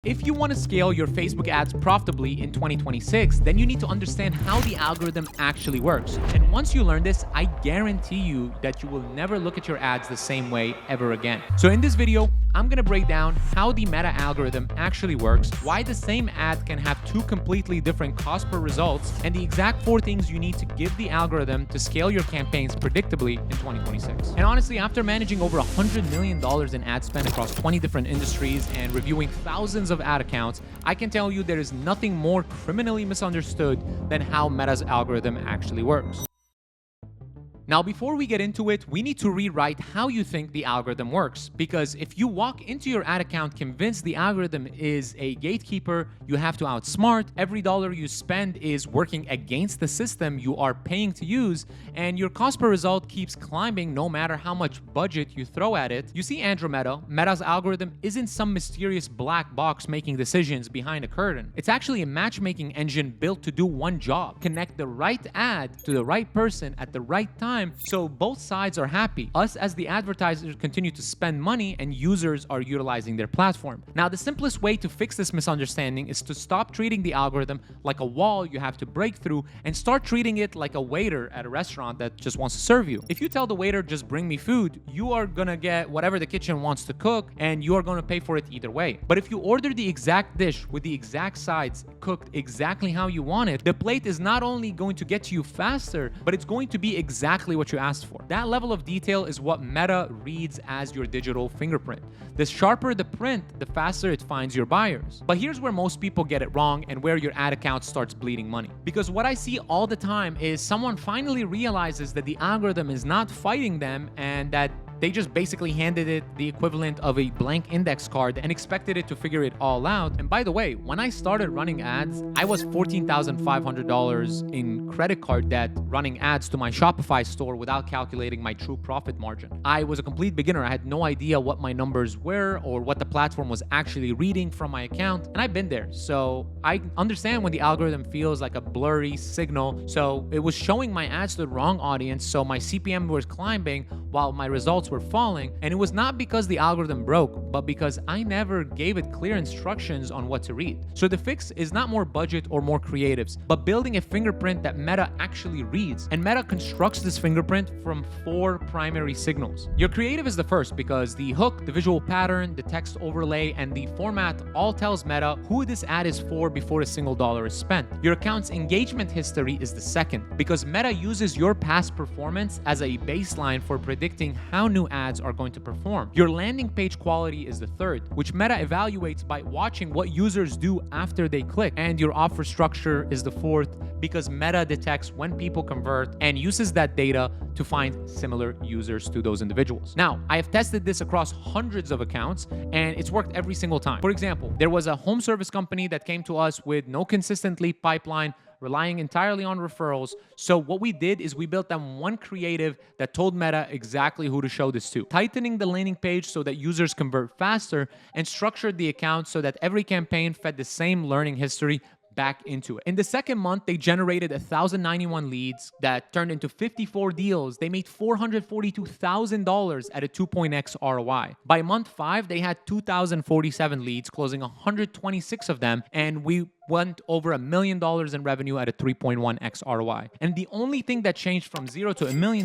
If you want to scale your Facebook ads profitably in 2026, then you need to understand how the algorithm actually works. And once you learn this, I guarantee you that you will never look at your ads the same way ever again. So in this video, I'm going to break down how the Meta algorithm actually works, why the same ad can have two completely different cost per results, and the exact 4 things you need to give the algorithm to scale your campaigns predictably in 2026. And honestly, after managing over $100 million in ad spend across 20 different industries and reviewing thousands of ad accounts, I can tell you there is nothing more criminally misunderstood than how Meta's algorithm actually works. Now, before we get into it, we need to rewrite how you think the algorithm works. Because if you walk into your ad account convinced the algorithm is a gatekeeper you have to outsmart, every dollar you spend is working against the system you are paying to use, and your cost per result keeps climbing no matter how much budget you throw at it, you see Andromeda, Meta's algorithm isn't some mysterious black box making decisions behind a curtain. It's actually a matchmaking engine built to do one job: connect the right ad to the right person at the right time, so both sides are happy. Us as the advertisers continue to spend money and users are utilizing their platform. Now, the simplest way to fix this misunderstanding is to stop treating the algorithm like a wall you have to break through and start treating it like a waiter at a restaurant that just wants to serve you. If you tell the waiter, just bring me food, you are gonna get whatever the kitchen wants to cook and you are gonna pay for it either way. But if you order the exact dish with the exact sides cooked exactly how you want it, the plate is not only going to get to you faster, but it's going to be exactly what you asked for. That level of detail is what Meta reads as your digital fingerprint. The sharper the print, the faster it finds your buyers. But here's where most people get it wrong and where your ad account starts bleeding money. Because what I see all the time is someone finally realizes that the algorithm is not fighting them and that they just basically handed it the equivalent of a blank index card and expected it to figure it all out. And by the way, when I started running ads, I was $14,500 in credit card debt running ads to my Shopify store without calculating my true profit margin. I was a complete beginner. I had no idea what my numbers were or what the platform was actually reading from my account. And I've been there. So I understand when the algorithm feels like a blurry signal. So it was showing my ads to the wrong audience. So my CPM was climbing while my results were falling, and it was not because the algorithm broke, but because I never gave it clear instructions on what to read. So the fix is not more budget or more creatives, but building a fingerprint that Meta actually reads. And Meta constructs this fingerprint from 4 primary signals. Your creative is the first because the hook, the visual pattern, the text overlay, and the format all tells Meta who this ad is for before a single dollar is spent. Your account's engagement history is the second because Meta uses your past performance as a baseline for predicting how new ads are going to perform. Your landing page quality is the third, which Meta evaluates by watching what users do after they click. And your offer structure is the fourth because Meta detects when people convert and uses that data to find similar users to those individuals. Now, I have tested this across hundreds of accounts and it's worked every single time. For example, there was a home service company that came to us with no consistent lead pipeline, relying entirely on referrals. So what we did is we built them one creative that told Meta exactly who to show this to, tightening the landing page so that users convert faster, and structured the account so that every campaign fed the same learning history back into it. In the second month, they generated 1,091 leads that turned into 54 deals. They made $442,000 at a 2.x ROI. By month 5, they had 2,047 leads, closing 126 of them, and we went over $1 million in revenue at a 3.1x ROI. And the only thing that changed from 0 to $1 million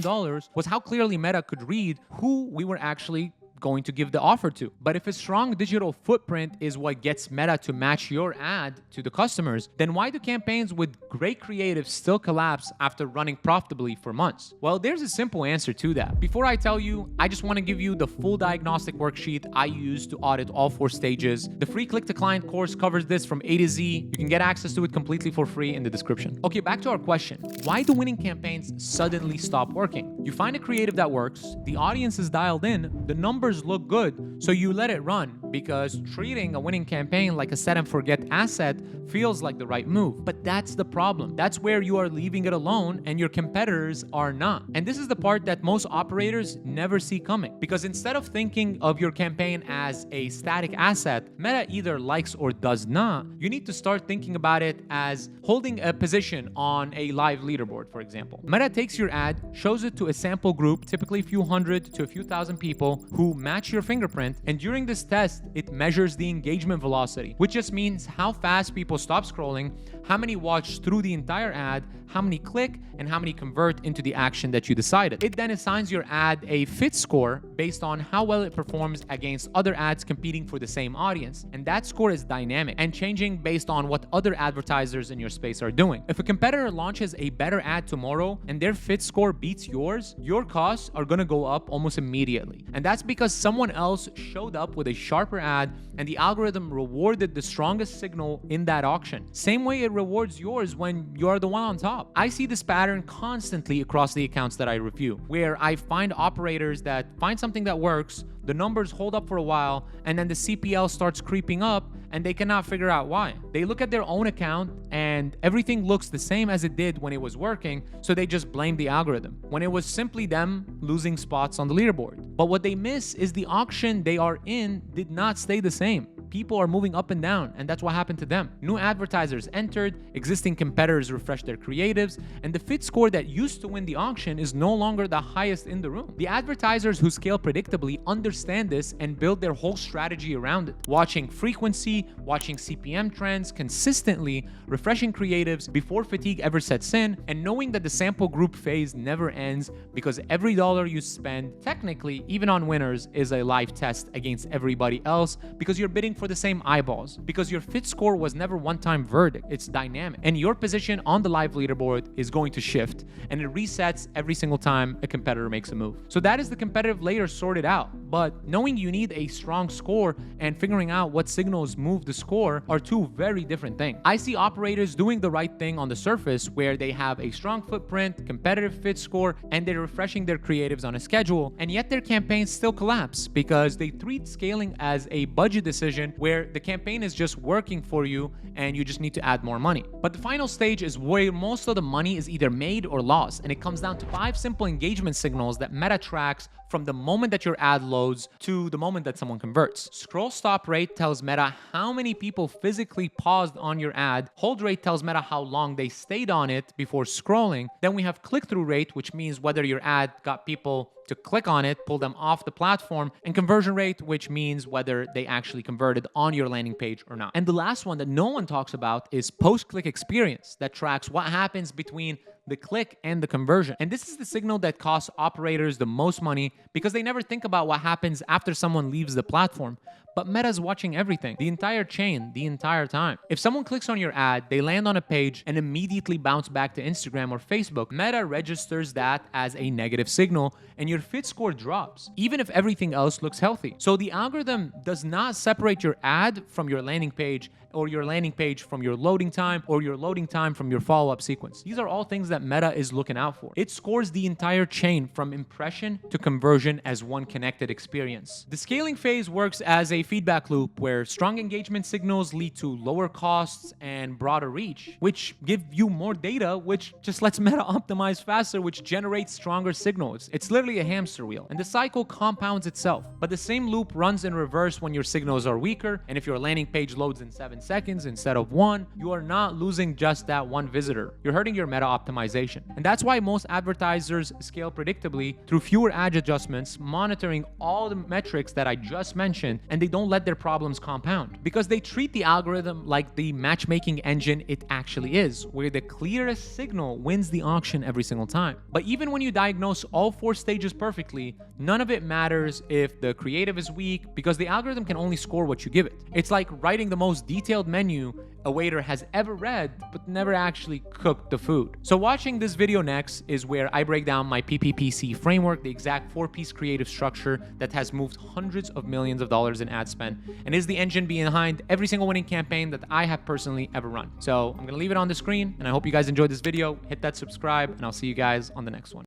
was how clearly Meta could read who we were actually going to give the offer to. But if a strong digital footprint is what gets Meta to match your ad to the customers, then why do campaigns with great creative still collapse after running profitably for months? Well, there's a simple answer to that. Before I tell you, I just want to give you the full diagnostic worksheet I use to audit all 4 stages. The free Click to Client course covers this from A to Z. You can get access to it completely for free in the description. Okay, back to our question. Why do winning campaigns suddenly stop working? You find a creative that works, the audience is dialed in, the numbers look good, so you let it run because treating a winning campaign like a set and forget asset feels like the right move. But that's the problem. That's where you are leaving it alone and your competitors are not. And this is the part that most operators never see coming, because instead of thinking of your campaign as a static asset Meta either likes or does not, you need to start thinking about it as holding a position on a live leaderboard, for example. Meta takes your ad, shows it to a sample group, typically a few hundred to a few thousand people who match your fingerprint, and during this test, it measures the engagement velocity, which just means how fast people stop scrolling, how many watch through the entire ad, how many click, and how many convert into the action that you decided. It then assigns your ad a fit score based on how well it performs against other ads competing for the same audience. And that score is dynamic and changing based on what other advertisers in your space are doing. If a competitor launches a better ad tomorrow and their fit score beats yours, your costs are going to go up almost immediately. And that's because someone else showed up with a sharper ad and the algorithm rewarded the strongest signal in that auction. Same way it rewards yours when you're the one on top. I see this pattern constantly across the accounts that I review, where I find operators that find something that works, the numbers hold up for a while, and then the CPL starts creeping up and they cannot figure out why. They look at their own account and everything looks the same as it did when it was working, so they just blame the algorithm, when it was simply them losing spots on the leaderboard. But what they miss is the auction they are in did not stay the same. People are moving up and down, and that's what happened to them. New advertisers entered, existing competitors refreshed their creatives, and the fit score that used to win the auction is no longer the highest in the room. The advertisers who scale predictably understand this and build their whole strategy around it. Watching frequency, watching CPM trends consistently, refreshing creatives before fatigue ever sets in, and knowing that the sample group phase never ends because every dollar you spend, technically, even on winners, is a live test against everybody else because you're bidding for the same eyeballs, because your fit score was never one-time verdict. It's dynamic, and your position on the live leaderboard is going to shift, and it resets every single time a competitor makes a move. So that is the competitive layer sorted out. But knowing you need a strong score and figuring out what signals move the score are two very different things. I see operators doing the right thing on the surface, where they have a strong footprint, competitive fit score, and they're refreshing their creatives on a schedule, and yet their campaigns still collapse because they treat scaling as a budget decision where the campaign is just working for you and you just need to add more money. But the final stage is where most of the money is either made or lost, and it comes down to 5 simple engagement signals that Meta tracks from the moment that your ad loads to the moment that someone converts. Scroll stop rate tells Meta how many people physically paused on your ad. Hold rate tells Meta how long they stayed on it before scrolling. Then we have click-through rate, which means whether your ad got people to click on it, pull them off the platform, and conversion rate, which means whether they actually converted on your landing page or not. And the last one that no one talks about is post-click experience, that tracks what happens between the click and the conversion. And this is the signal that costs operators the most money because they never think about what happens after someone leaves the platform. But Meta's watching everything, the entire chain, the entire time. If someone clicks on your ad, they land on a page and immediately bounce back to Instagram or Facebook. Meta registers that as a negative signal and your fit score drops, even if everything else looks healthy. So the algorithm does not separate your ad from your landing page, or your landing page from your loading time, or your loading time from your follow-up sequence. These are all things that Meta is looking out for. It scores the entire chain from impression to conversion as one connected experience. The scaling phase works as a feedback loop where strong engagement signals lead to lower costs and broader reach, which give you more data, which just lets Meta optimize faster, which generates stronger signals. It's literally a hamster wheel, and the cycle compounds itself. But the same loop runs in reverse when your signals are weaker, and if your landing page loads in 7 seconds instead of 1, you are not losing just that one visitor. You're hurting your Meta optimization. And that's why most advertisers scale predictably through fewer ad adjustments, monitoring all the metrics that I just mentioned, and they don't let their problems compound because they treat the algorithm like the matchmaking engine it actually is, where the clearest signal wins the auction every single time. But even when you diagnose all 4 stages perfectly, none of it matters if the creative is weak because the algorithm can only score what you give it. It's like writing the most detailed menu a waiter has ever read but never actually cooked the food. So watching this video next is where I break down my PPPC framework, the exact 4-piece creative structure that has moved hundreds of millions of dollars in ad spend and is the engine behind every single winning campaign that I have personally ever run. So I'm gonna leave it on the screen, and I hope you guys enjoyed this video. Hit that subscribe, and I'll see you guys on the next one.